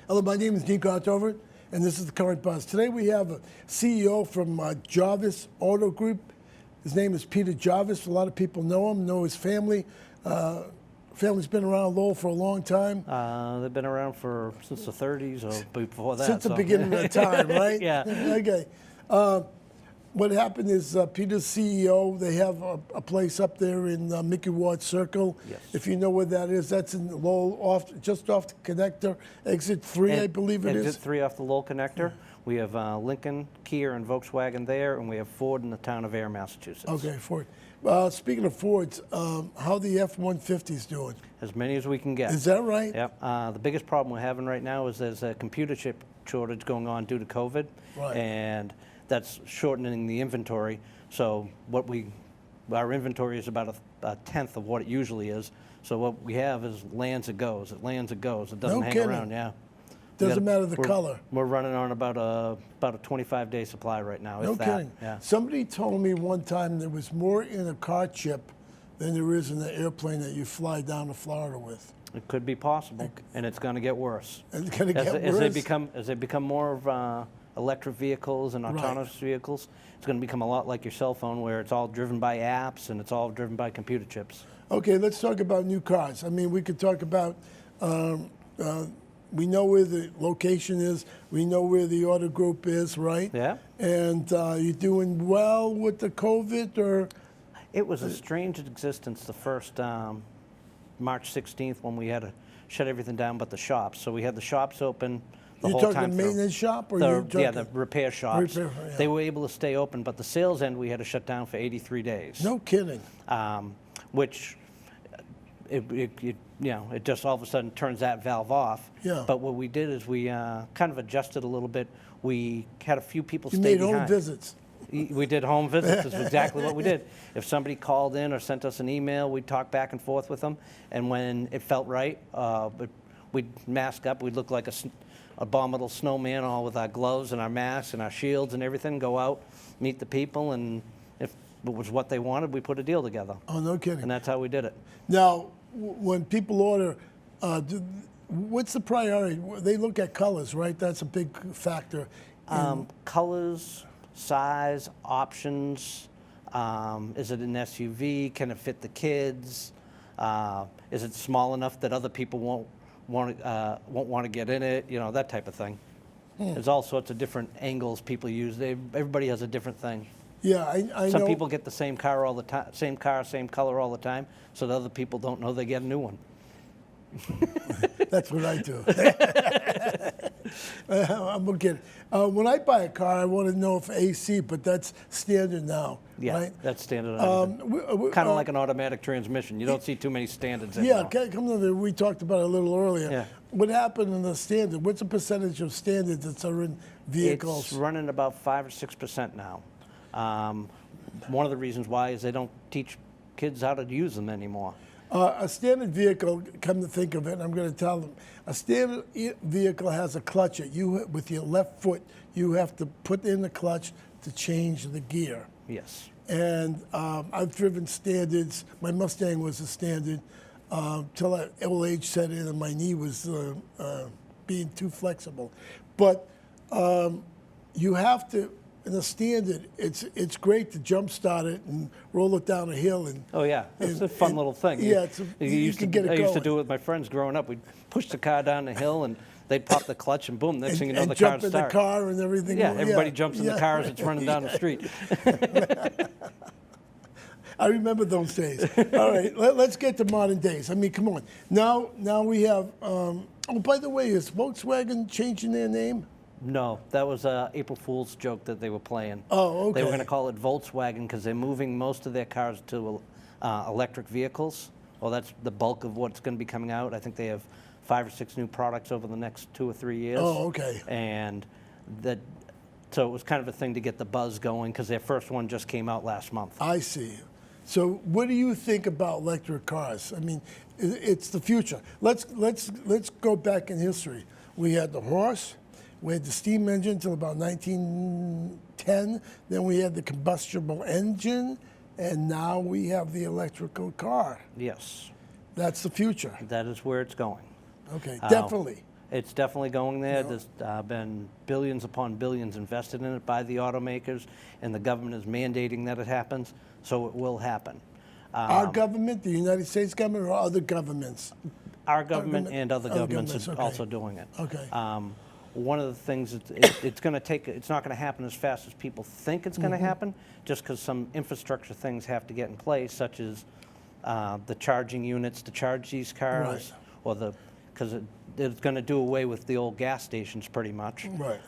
Hello, my name is Dean Contover, and this is the Current Buzz. Today we have a CEO from Gervais Auto Group. His name is Peter Gervais. A lot of people know him, know his family. Family's been around Lowell for a long time. They've been around since the 30s or before that. Since the beginning of time, right? Yeah. Okay. What happened is Peter's CEO, they have a place up there in Mickey Ward Circle. Yes. If you know where that is, that's in Lowell, just off the connector, exit 3, I believe it is. Exit 3 off the Lowell connector. We have Lincoln, Kia, and Volkswagen there, and we have Ford in the town of Air, Massachusetts. Okay, Ford. Speaking of Fords, how the F-150 is doing? As many as we can get. Is that right? Yep. The biggest problem we're having right now is there's a computer chip shortage going on due to COVID. Right. And that's shortening the inventory. So our inventory is about a tenth of what it usually is. So what we have is lands it goes. It lands it goes. It doesn't hang around. Yeah. Doesn't matter the color. We're running on about a 25-day supply right now. No kidding. Yeah. Somebody told me one time there was more in a car chip than there is in the airplane that you fly down to Florida with. It could be possible, and it's going to get worse. It's going to get worse. As they become more of electric vehicles and autonomous vehicles, it's going to become a lot like your cell phone, where it's all driven by apps and it's all driven by computer chips. Okay, let's talk about new cars. I mean, we could talk about, we know where the location is, we know where the auto group is, right? Yeah. And you're doing well with the COVID, or? It was a strange existence the first March 16th when we had to shut everything down but the shops. So we had the shops open the whole time. You're talking the maintenance shop, or you're talking? Yeah, the repair shops. Yeah. They were able to stay open, but the sales end we had to shut down for 83 days. No kidding. Which, it just all of a sudden turns that valve off. Yeah. But what we did is we kind of adjusted a little bit. We had a few people stay behind. You made home visits. We did home visits. Is exactly what we did. If somebody called in or sent us an email, we'd talk back and forth with them. And when it felt right, we'd mask up. We'd look like a abominable snowman, all with our gloves and our masks and our shields and everything, go out, meet the people, and if it was what they wanted, we put a deal together. Oh, no kidding. And that's how we did it. Now, when people order, what's the priority? They look at colors, right? That's a big factor. Colors, size, options. Is it an SUV? Can it fit the kids? Is it small enough that other people won't want to get in it? You know, that type of thing. There's all sorts of different angles people use. Everybody has a different thing. Yeah, I know. Some people get the same car all the time, same car, same color all the time, so that other people don't know they get a new one. That's what I do. I'm okay. When I buy a car, I want to know if AC, but that's standard now, yeah, right? That's standard. Kind of like an automatic transmission. You don't see too many standards anymore. Yeah, come on, we talked about it a little earlier. Yeah. What happened in the standard? What's the percentage of standards that are in vehicles? It's running about 5 or 6% now. One of the reasons why is they don't teach kids how to use them anymore. A standard vehicle, come to think of it, I'm going to tell them, a standard vehicle has a clutch. With your left foot, you have to put in the clutch to change the gear. Yes. And I've driven standards. My Mustang was a standard till old age set in and my knee was being too flexible. But you have to, in a standard, it's great to jump start it and roll it down a hill. Oh yeah, it's a fun little thing. Yeah, I used to do it with my friends growing up. We'd push the car down the hill and they'd pop the clutch and boom, next thing you know, the car starts. And jump in the car and everything. Yeah, everybody jumps in the car as it's running down the street. I remember those days. All right, let's get to modern days. I mean, come on. Now we have. Oh, by the way, is Volkswagen changing their name? No, that was an April Fool's joke that they were playing. Oh, okay. They were going to call it Volkswagen because they're moving most of their cars to electric vehicles. Well, that's the bulk of what's going to be coming out. I think they have 5 or 6 new products over the next 2 or 3 years. Oh, okay. And so it was kind of a thing to get the buzz going because their first one just came out last month. I see. So what do you think about electric cars? I mean, it's the future. Let's go back in history. We had the horse. We had the steam engine until about 1910. Then we had the combustible engine, and now we have the electrical car. Yes. That's the future. That is where it's going. Okay, definitely. It's definitely going there. Yeah. There's been billions upon billions invested in it by the automakers, and the government is mandating that it happens, so it will happen. Our government, the United States government, or other governments? Our government government- and other other governments governments, are okay. also doing it. Okay. One of the things it's going to take. It's not going to happen as fast as people think it's going to happen, just because some infrastructure things have to get in place, such as the charging units to charge these cars, Right. or because it's going to do away with the old gas stations pretty much. Right.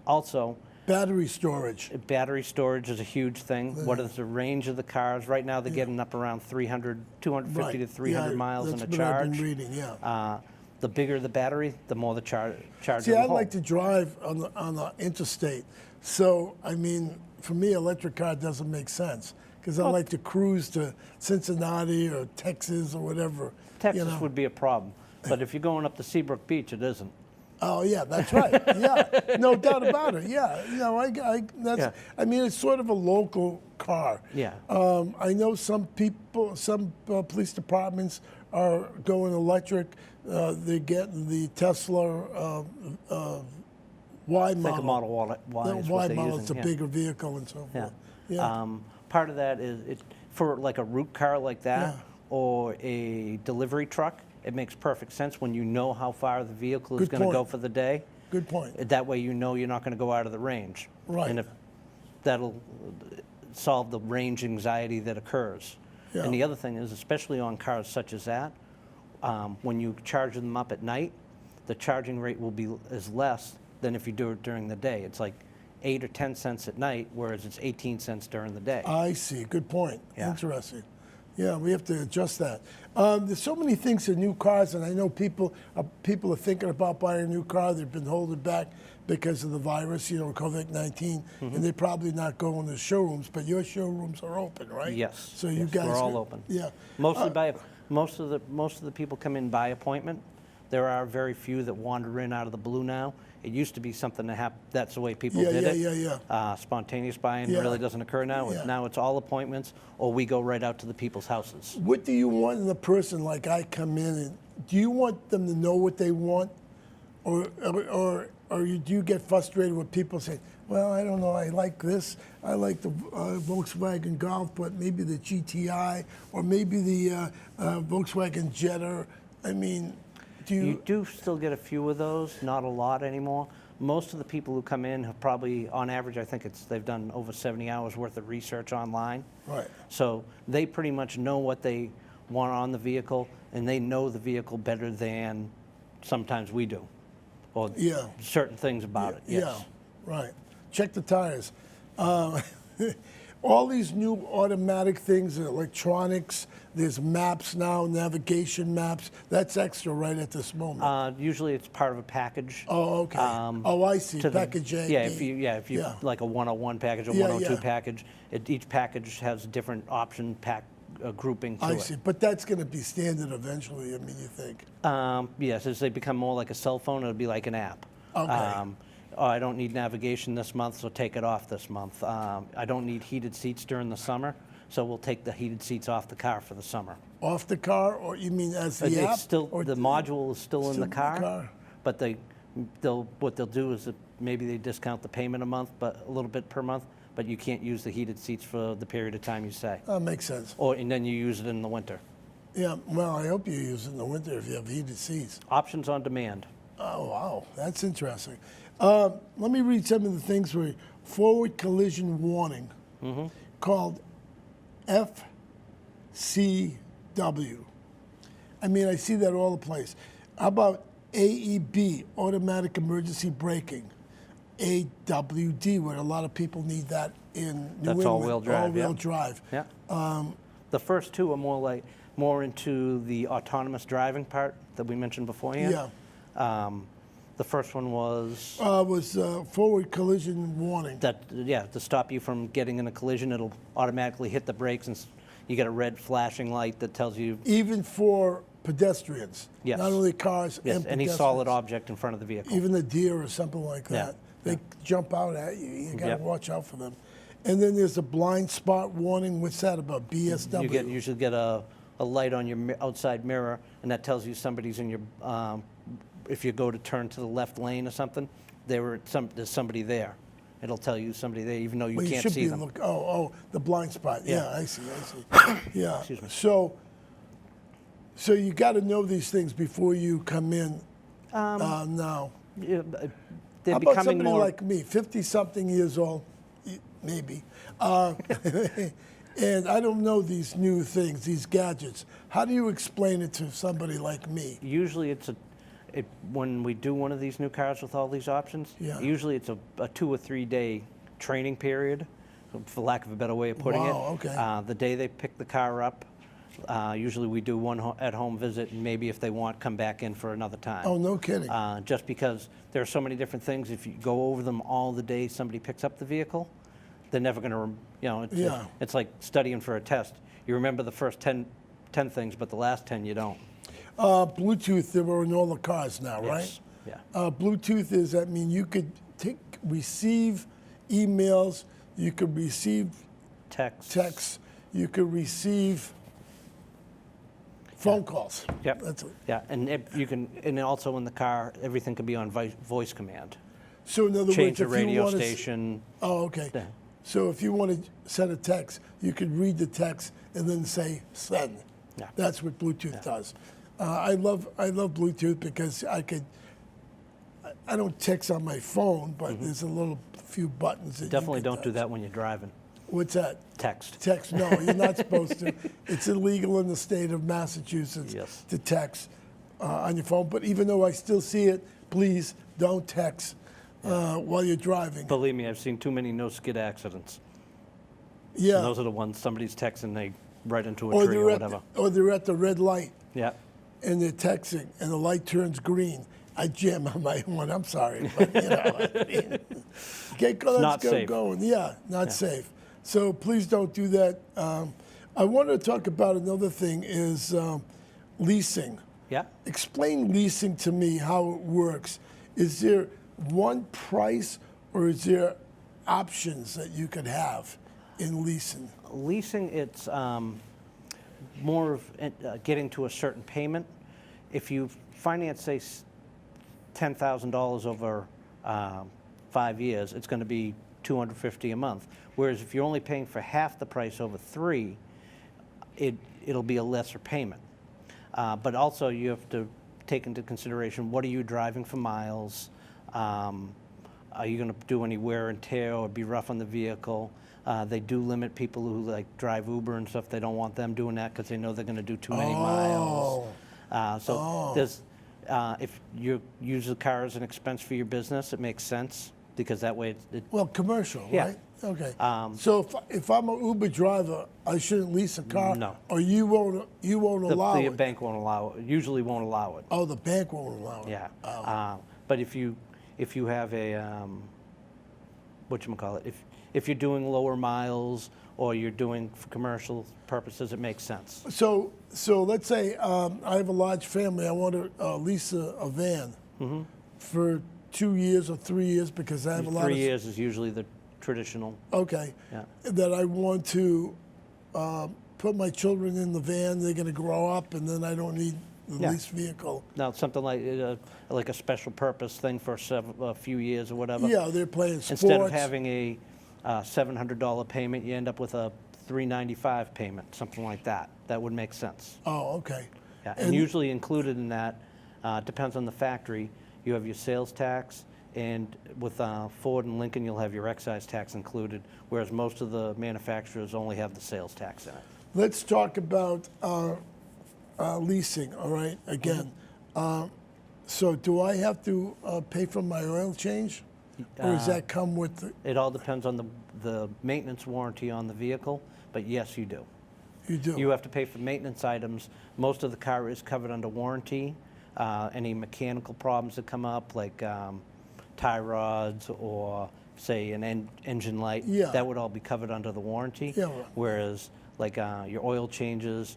Also, Battery storage. battery storage is a huge thing. What is the range of the cars? Right now, they're getting up around 250 Right. to 300 Yeah, miles in that's a what charge. I've been reading, yeah. The bigger the battery, the more the charger See, will I hold. like to drive on the interstate. So, I mean, for me, electric car doesn't make sense because I like to cruise to Cincinnati or Texas or whatever. Texas you know. would be a problem, but if you're going up to Seabrook Beach, it isn't. Oh yeah, that's right. Yeah, no doubt about it. Yeah, you know, that's. Yeah. I mean, it's sort of a local car. Yeah. I know some people, some police departments are going electric. They're getting the Tesla Y model. Think of Model Y The is Y what they're model, using. it's a yeah. bigger vehicle and so Yeah. forth. Yeah. Part of that is for like a route car like that Yeah. or a delivery truck. It makes perfect sense when you know how far the vehicle is Good going to go point. for the day. Good point. That way you know you're not going to go out of the range. Right. And if that'll solve the range anxiety that occurs. Yeah. And the other thing is, especially on cars such as that, when you charge them up at night, the charging rate will be is less than if you do it during the day. It's like 8 or 10 cents at night, whereas it's 18 cents during the day. I see. Good point. Yeah. Interesting. Yeah, we have to adjust that. There's so many things in new cars, and I know people are thinking about buying a new car. They've been holding back because of the virus, COVID-19, and they're probably not going to showrooms. But your showrooms are open, right? Yes. So you Yes, guys we're all are- open. Yeah. Mostly most of the people come in by appointment. There are very few that wander in out of the blue now. It used to be something that happened. That's the way people Yeah, did yeah, it. yeah, yeah. Spontaneous buying Yeah. really doesn't occur now. Yeah. Now it's all appointments, or we go right out to the people's houses. What do you want in a person like I come in and do you want them to know what they want, or do you get frustrated with people saying, well, I don't know, I like this, I like the Volkswagen Golf, but maybe the GTI or maybe the Volkswagen Jetta. I mean, You do still get a few of those, not a lot anymore. Most of the people who come in have probably, on average, I think they've done over 70 hours worth of research online. Right. So they pretty much know what they want on the vehicle, and they know the vehicle better than sometimes we do, or Yeah. certain things about it. Yes. Yeah, right. Check the tires. All these new automatic things, electronics, there's maps now, navigation maps. That's extra right at this moment. Usually it's part of a package. Oh, okay. I see. to the- Package A. Yeah, B. if you Yeah. like a 101 package or Yeah, 102 yeah. package, each package has a different option grouping to I it. see. But that's going to be standard eventually, I mean, you think? Yes, as they become more like a cell phone, it'll be like an app. Okay. Oh, I don't need navigation this month, so take it off this month. I don't need heated seats during the summer, so we'll take the heated seats off the car for the summer. Off the car, or you mean as the app? It's still, or the module is still in still the in the car, car. but what they'll do is that maybe they discount the payment a little bit per month, but you can't use the heated seats for the period of time you say. That makes sense. And then you use it in the winter. Yeah, well, I hope you use it in the winter if you have heated seats. Options on demand. Oh, wow, that's interesting. Let me read some of the things for you. Forward collision warning, called FCW. I mean, I see that all the place. How about AEB, automatic emergency braking? AWD, where a lot of people need that in New That's England. all-wheel drive, All-wheel yeah. drive. Yeah. The first two are more into the autonomous driving part that we mentioned beforehand. Yeah. The first one was Was forward collision warning. to stop you from getting in a collision. It'll automatically hit the brakes, and you get a red flashing light that tells you Even for pedestrians. Yes. Not only cars yes, and any pedestrians. solid object in front of the vehicle. Even the deer or something like Yeah, that. They jump out at you. You got to Yep. watch out for them. And then there's a blind spot warning. What's that about? BSW? You usually get a light on your outside mirror, and that tells you somebody's if you go to turn to the left lane or something, there's somebody there. It'll tell you somebody there, even though you Well, can't should see be them. the blind spot. Yeah. Yeah, I see. Yeah. Excuse me. So you got to know these things before you come in. Now, Yeah, they're how about becoming somebody more. like me, 50-something years old, maybe, and I don't know these new things, these gadgets. How do you explain it to somebody like me? Usually when we do one of these new cars with all these options, Yeah. usually it's a 2 or 3 day training period, for lack of a better way of putting it. Wow, okay. The day they pick the car up, usually we do one at-home visit, and maybe if they want, come back in for another time. Oh, no kidding. Just because there are so many different things. If you go over them all the day somebody picks up the vehicle, they're never going to, Yeah. it's like studying for a test. You remember the first 10 things, but the last 10 you don't. Bluetooth, they were in all the cars now, right? Yes. Yeah. Bluetooth is, I mean, you could receive emails, you could receive texts, you could receive phone calls. Yep. That's it. Yeah, and you can, and also in the car, everything can be on voice command. So in other Change words, the if you radio want station. Oh, okay. Yeah. So if you want to send a text, you could read the text and then say send. Yeah. That's what Bluetooth does. I love Bluetooth because I don't text on my phone, but there's a few buttons that Definitely you can don't do touch. that when you're driving. What's that? Text. Text? No, you're not supposed to. It's illegal in the state of Massachusetts Yes. to text on your phone. But even though I still see it, please don't text while you're driving. Believe me, I've seen too many no-skid accidents. And Yeah. those are the ones somebody's texting, they right into a Or tree or whatever. they're at the red light Yeah. and they're texting and the light turns green. I jam on my horn. I'm sorry, but you know, I mean, get not let's go safe. going. Yeah, not safe. So please don't do that. I want to talk about another thing is leasing. Yeah. Explain leasing to me, how it works. Is there one price or is there options that you could have in leasing? Leasing, it's more of getting to a certain payment. If you finance, say, $10,000 over 5 years, it's going to be $250 a month. Whereas if you're only paying for half the price over 3, it'll be a lesser payment. But also you have to take into consideration, what are you driving for miles? Are you going to do any wear and tear or be rough on the vehicle? They do limit people who like drive Uber and stuff. They don't want them doing that because they know they're going to do too many miles. There's, if you use the car as an expense for your business, it makes sense because that way Well, commercial, Yeah. right? Okay. So if I'm an Uber driver, I shouldn't lease a car? No. Or you won't allow the it? bank won't allow it. Usually won't allow it. Oh, the bank won't allow it? Yeah. But if you have a whatchamacallit, if you're doing lower miles or you're doing for commercial purposes, it makes sense. So let's say I have a large family. I want to lease a van for 2 years or 3 years because I have a lot 3 of... years is usually the traditional. Okay. Yeah. That I want to put my children in the van. They're going to grow up, and then I don't need the Yeah. lease vehicle. Now, something like a special purpose thing for a few years or whatever. Yeah, they're playing sports. Instead of having a $700 payment, you end up with a $395 payment, something like that. That would make sense. Oh, okay. Yeah. And usually included in that, depends on the factory, you have your sales tax, and with Ford and Lincoln, you'll have your excise tax included, whereas most of the manufacturers only have the sales tax in it. Let's talk about leasing, all right, again. So do I have to pay for my oil change? Or does that come with the... It all depends on the maintenance warranty on the vehicle, but yes, you do. You do? You have to pay for maintenance items. Most of the car is covered under warranty. Any mechanical problems that come up, like tie rods or, say, an engine light, Yeah. that would all be covered under the warranty. Yeah, right. Whereas, like your oil changes,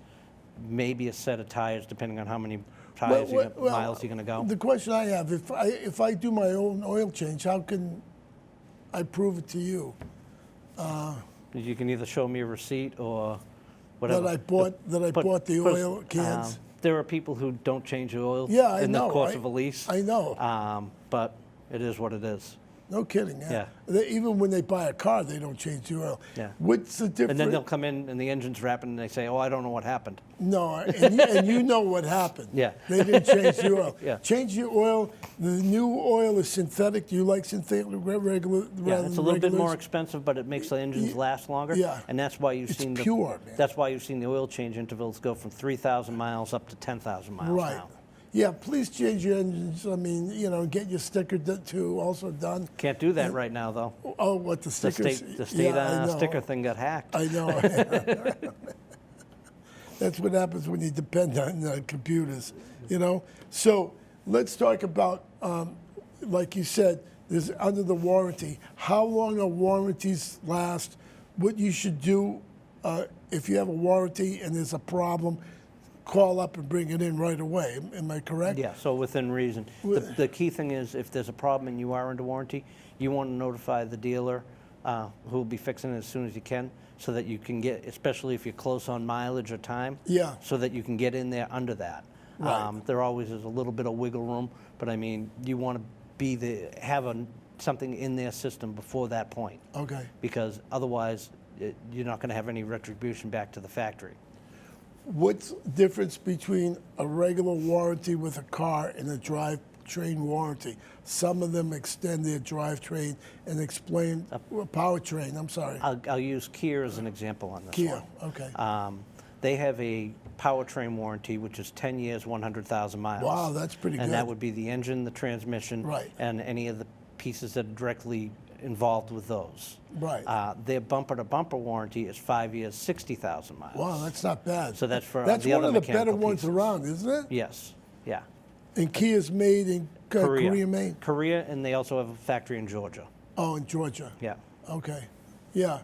maybe a set of tires, depending on how many tires, miles you're going to go. The question I have, if I do my own oil change, how can I prove it to you? You can either show me a receipt or whatever. That I bought the oil cans? there are people who don't change the oil Yeah, I in the know. course of a lease. I know. But it is what it is. No kidding. Yeah. Even when they buy a car, they don't change the oil. Yeah. What's the difference? And then they'll come in and the engine's rapping and they say, oh, I don't know what happened. No, and you know what happened. Yeah. They didn't change the oil. Yeah. Change the oil. The new oil is synthetic. Do you like synthetic regular? Yeah, it's a little bit more expensive, but it makes the engines last longer. Yeah. And that's why you've It's seen pure, man. That's why you've seen the oil change intervals go from 3,000 miles up to 10,000 miles Right. now. Yeah, please change your engines. I mean, get your sticker too also done. Can't do that right now, though. Oh, what the The stickers? state Yeah, I know. sticker thing got hacked. I know. That's what happens when you depend on computers, So let's talk about, like you said, there's under the warranty. How long are warranties last? What you should do if you have a warranty and there's a problem, call up and bring it in right away. Am I correct? Yeah, so within reason. The key thing is if there's a problem and you are under warranty, you want to notify the dealer who will be fixing it as soon as you can so that you can get, especially if you're close on mileage or time, Yeah. so that you can get in there under that. Right. There always is a little bit of wiggle room, but I mean, you want to have something in their system before that point. Okay. Because otherwise, you're not going to have any retribution back to the factory. What's the difference between a regular warranty with a car and a drivetrain warranty? Some of them extend their drivetrain and explain powertrain. I'm sorry. I'll use Kia as an example on this Kia. one. Okay. They have a powertrain warranty, which is 10 years, 100,000 miles. Wow, that's pretty good. And that would be the engine, the transmission, Right. and any of the pieces that are directly involved with those. Right. Their bumper-to-bumper warranty is 5 years, 60,000 miles. Wow, that's not bad. So that's for that's the one other of the better mechanical ones pieces. around, isn't it? Yes, yeah. And Kia's made in Korea made. Korea, and they also have a factory in Georgia. Oh, in Georgia. Yeah. Okay. Yeah.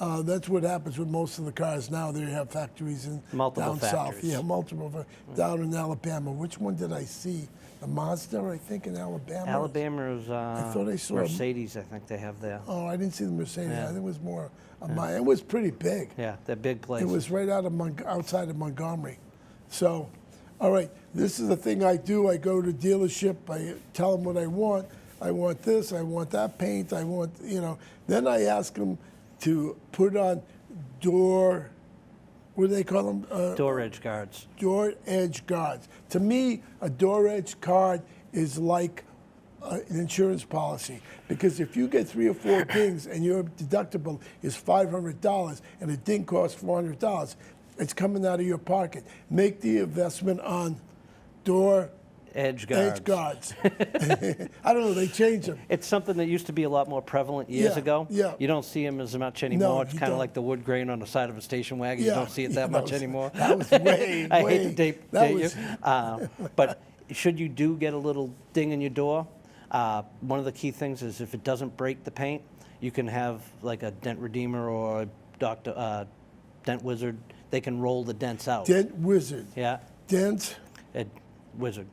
That's what happens with most of the cars now. They have factories in Multiple down south. factories. Yeah, multiple. Down in Alabama. Which one did I see? The Mazda, I think, in Alabama. Alabama is thought I saw Mercedes, I think they have there. Oh, I didn't see the Mercedes. Yeah. I think it was more of mine. It was pretty big. Yeah, they're big It places. was right outside of Montgomery. So, all right, this is the thing I do. I go to dealership. I tell them what I want. I want this. I want that paint. I want, Then I ask them to put on door, what do they call them? Door edge guards. Door edge guards. To me, a door edge guard is like an insurance policy, because if you get 3 or 4 dings and your deductible is $500 and a ding costs $400, it's coming out of your pocket. Make the investment on door Edge guards. edge guards. I don't know, they changed them. It's something that used to be a lot more prevalent years Yeah, ago. yeah. You don't see them as much anymore. It's you kind of don't. like the wood grain on the side of a station wagon. You don't see it that much anymore. That was way, I way. hate to date you. But should you do get a little ding in your door, one of the key things is if it doesn't break the paint, you can have like a dent redeemer or a dent wizard. They can roll the dents out. Dent wizard. Yeah, Dent. a wizard.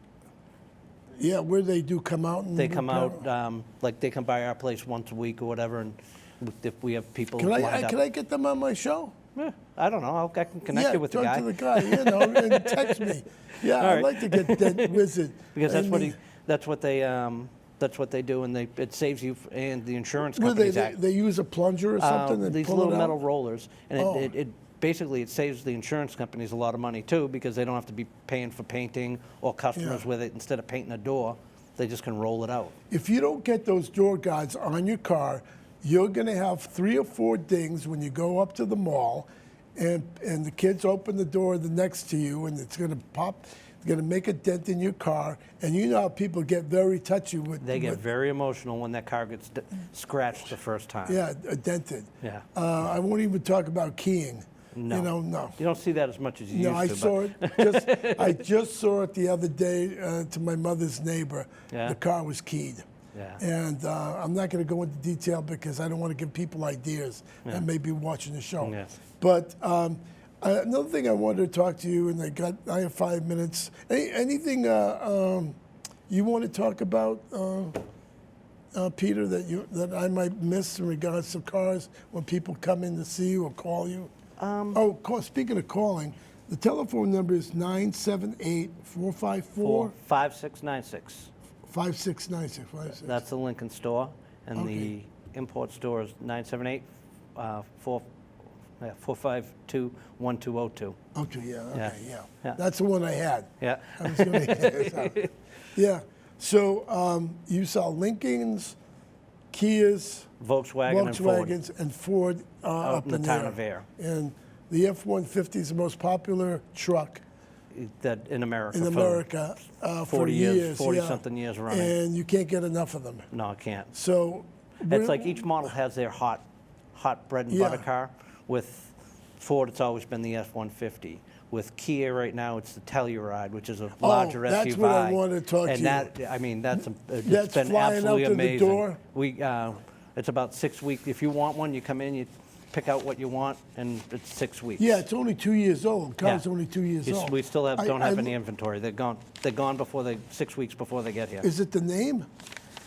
Yeah, where they do come out and They come out, like they come by our place once a week or whatever, and if we have people Can lined I up. can I get them on my show? Yeah, I don't know. I can connect you with the talk guy. to the guy, and text me. Yeah, All I'd right. like to get Dent Wizard. Because I that's mean, what they do, and it saves you and the insurance what do companies. they use a plunger or something and These pull little it out? metal rollers, and Oh. it basically it saves the insurance companies a lot of money too, because they don't have to be paying for painting or customers Yeah. with it. Instead of painting a door, they just can roll it out. If you don't get those door guards on your car, you're going to have 3 or 4 dings when you go up to the mall, and the kids open the door the next to you, and it's going to pop. It's going to make a dent in your car, and you know how people get very touchy with. They get with, very emotional when that car gets scratched the first time. yeah, dented. Yeah. I won't even talk about keying. No. No. You don't see that as much as you No, used I to. saw it. I just saw it the other day to my mother's neighbor. Yeah? The car was keyed. Yeah. And I'm not going to go into detail because I don't want to give people ideas that may be watching the show. Yeah. But another thing I wanted to talk to you, and I have 5 minutes. Anything you want to talk about, Peter, that I might miss in regards to cars when people come in to see you or call you? Speaking of calling, The telephone number is 978-454-5696. 5696. 5696. That's the Lincoln store, and the import store is 978-452-1202. Okay, yeah. Yeah. That's the one I had. Yeah. I was gonna get it. Yeah. So you sell Lincolns, Kias, Volkswagen and Ford. Volkswagens, and Ford up in the in town there. of Air. And the F-150 is the most popular truck That in America. in for America for 40 years, 40 yeah. something years running. And you can't get enough of them. No, I can't. So It's like each model has their hot bread and butter Yeah. car. With Ford, it's always been the F-150. With Kia right now, it's the Telluride, which is a larger SUV. that's what I wanted to talk to and you. that, I mean, it's That's been flying absolutely out to the amazing. door? It's about 6 weeks. If you want one, you come in, you pick out what you want, and it's 6 weeks. yeah, it's only 2 years old. Car's Yeah. only 2 years old. We still don't I- have any inventory. They're gone. They're gone before 6 weeks before they get here. Is it the name?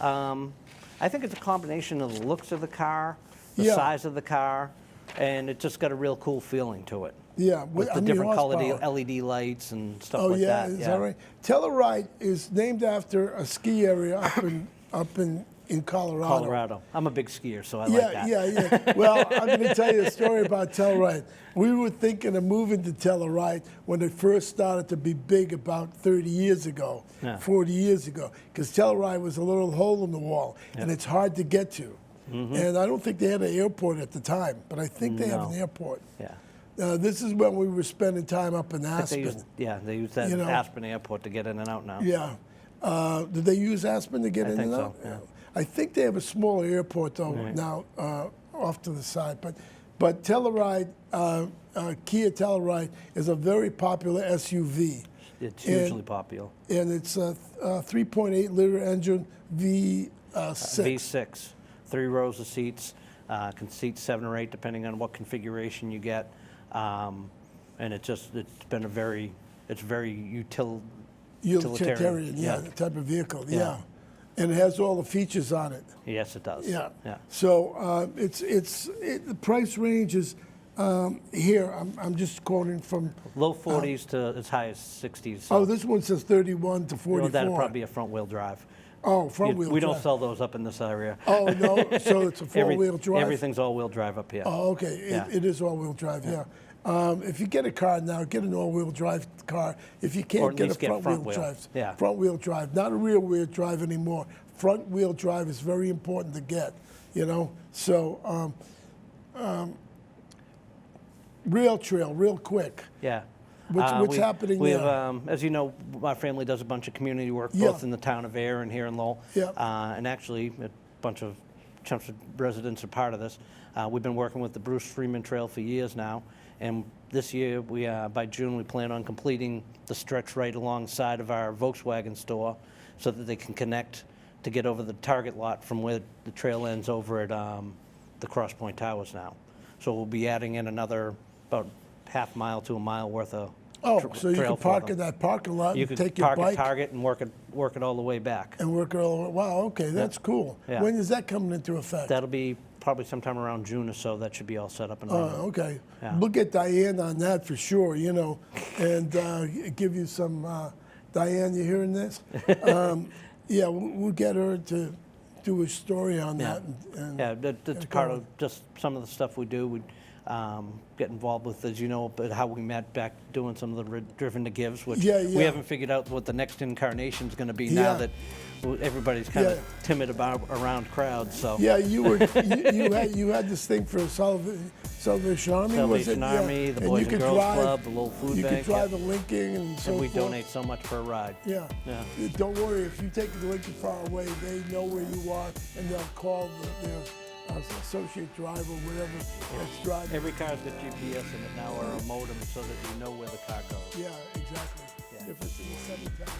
I think it's a combination of the looks of the car, the Yeah. size of the car, and it just got a real cool feeling to it. Yeah. With how the many different colored horsepower? LED lights and stuff Oh like yeah, that. is that right? Telluride is named after a ski area up in Colorado. Colorado. I'm a big skier, so I Yeah, like that. yeah. Well, I'm going to tell you a story about Telluride. We were thinking of moving to Telluride when it first started to be big about 30 years ago, Yeah. 40 years ago, because Telluride was a little hole in the wall, and it's hard to get to. And I don't think they had an airport at the time, but I think they have No. an airport. Yeah. This is when we were spending time up in I think Aspen. they use that You know. Aspen Airport to get in and out now. Yeah. Did they use Aspen to get in think and so, out? yeah. I think they have a smaller airport though Right. now off to the side. But Telluride, Kia Telluride is a very popular SUV. It's And- hugely popular. And it's a 3.8 liter engine V6. V6, 3 rows of seats, can seat 7 or 8 depending on what configuration you get, and it's been very Utilitarian, yeah, type of vehicle, yeah. And it has all the features on it. Yes, it does. Yeah. Yeah. So the price range is here. I'm just quoting from. Low 40s to as high as 60s. Oh, this one says 31 to You know, 44. that'd probably be a front-wheel drive. Oh, front wheel. We drive. don't sell those up in this area. Oh no, so it's a four-wheel drive. Everything's all-wheel drive up here. Oh, okay. Yeah. It is all-wheel drive. Yeah. If you get a car now, get an all-wheel drive car. If you Or can't at get a least get front-wheel front wheel. drive, Yeah. front-wheel drive, not a rear-wheel drive anymore. Front-wheel drive is very important to get. You know, so rail trail, real quick. Yeah. What's happening we there? have, as you know, my family does a bunch of community work, Yeah. both in the town of Air and here in Lowell. Yeah. And actually, a bunch of Chelmsford residents are part of this. We've been working with the Bruce Freeman Trail for years now, and this year, by June, we plan on completing the stretch right alongside of our Volkswagen store so that they can connect to get over the Target lot from where the trail ends over at the Cross Point Towers now. So we'll be adding in another about half mile to a mile worth of So you trail can for park them. in that parking lot You and could take your park bike at Target and work it all the way back. and work it all. Wow, okay, that's cool. Yeah. When is that coming into effect? That'll be probably sometime around June or so. That should be all set up and running. Okay. Yeah. We'll get Diane on that for sure, you know, and give you some, Diane, you hearing this? Yeah, we'll get her to do a story on Yeah. that. And Yeah, that's part of just some of the stuff we do. We get involved with, as you know, but how we met back doing some of the Driven to Gives, which Yeah, we yeah. haven't figured out what the next incarnation is going to be Yeah. now that everybody's kind Yeah. of timid around crowds. So Yeah, you had this thing for Salvation Army, was it? Salvation Army, the And Boys you and could Girls drive- Club, the Lowell Food You Bank. could drive a Lincoln and so and we forth. donate so much for a ride. Yeah. Yeah. Don't worry, if you take the Lincoln far away, they know where you are and they'll call their associate driver, whatever that's driving. Every car's got GPS in it now or a modem so that you know where the car goes. Yeah, exactly. Yeah. If it's in the center town.